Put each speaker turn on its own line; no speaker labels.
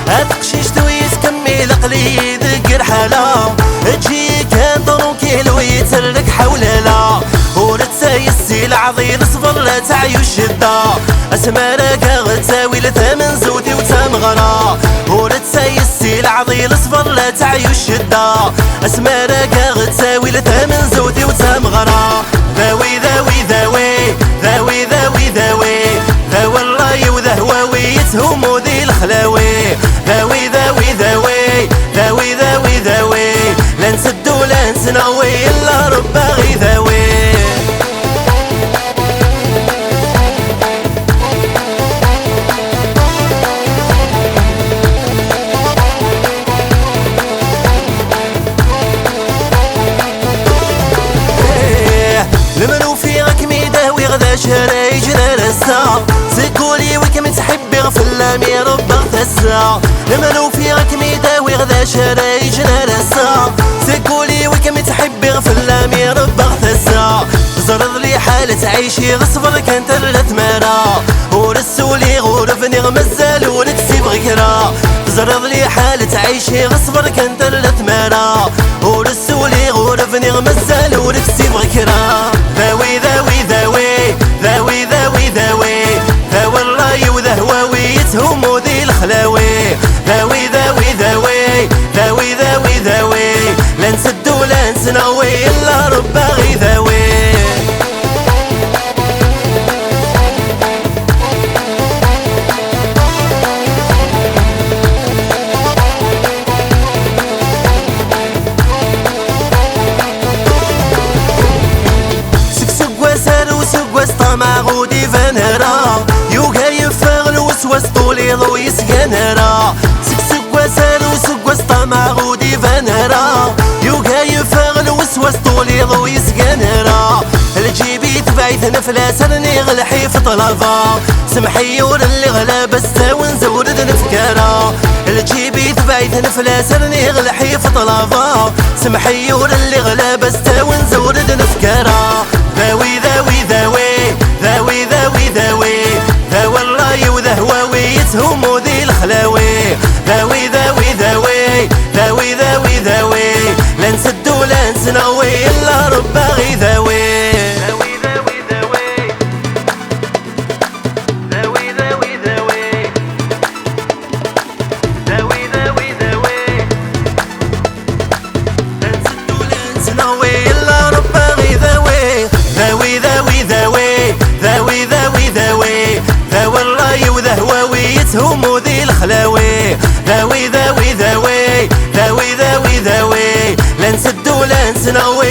هتقشيش تويت كمل قليد قرحالة تجي كان طروكيل ويترك حولها ورتسايسي العظيم صبر لا تعيش الشدة اسمارك غتساوي لثمن زودي وتمغرى ورتسايسي العظيم صبر لا تعيش الشدة اسمارك غتساوي لثمن زودي وتمغرى ذاوي ذاوي ذاوي ذاوي ذاوي ذاوي ذاوي الراي وذهواويتهم وذي الخلاوي ذاوي ذاوي ذاوي ذاوي ذاوي ذاوي لا نسدو لا نسناوي الا رب باغي ذاوي المنوفي غاك ميداوي غدا شراي جرى رسا سقولي وكم تحبي غفل لامي ربك تسا المنوفي غاك ميداوي غدا شراي جرى رسا سقولي وكم تحبي غفل لامي ربك تسا زرد لي حالة عيشي غصبر كانت الثمارة ورسولي غورفني غمزال ونكسب غكرة زرد لي حالة عيشي غصبر كانت الثمارة ورسولي غورفني غمزال ونكسب غكرة ذاوي ذاوي ذاوي ذاوي ذاوي ذاوي ذاوي الراي وذهواويتهم وذي الخلاوي ذاوي ذاوي ذاوي ذاوي ذاوي ذاوي لا نسدو لا نسناوي الا رب باغي ذاوي طمع غودي فنرا يوغا يفاغ الوسواس طولي ضو يسكنرا سكسك وسار وسكواس طمع غودي فنرا يوغا يفاغ الوسواس طولي ضو يسكنرا الجيبي تبعيث نفلاس رنيغ الحيف طلبا سمحي ور اللي غلا بس تاون زورد نفكارا الجيبي تبعيث نفلاس رنيغ الحيف طلبا سمحي ور اللي غلا بس تاون زورد نفكارا ذاوي ذاوي ذاوي ذاوي ذاوي ذاوي ذاوي الراي وذهواويتهم وذي الخلاوي ذاوي ذاوي ذاوي ذاوي ذاوي ذاوي لا نسدو لا نسناوي الا رب باغي ذاوي ذاوي ذاوي ذاوي ذاوي ذاوي ذاوي ذاوي ذاوي ذاوي لا نسدو لا نسناوي الا رب باغي ذاوي ذاوي ذاوي ذاوي ذاوي ذاوي ذاوي ذاوي الراي وذهواويتهم وذي الخلاوي ذاوي ذاوي ذاوي ذاوي ذاوي ذاوي لا نسدو لا نسناوي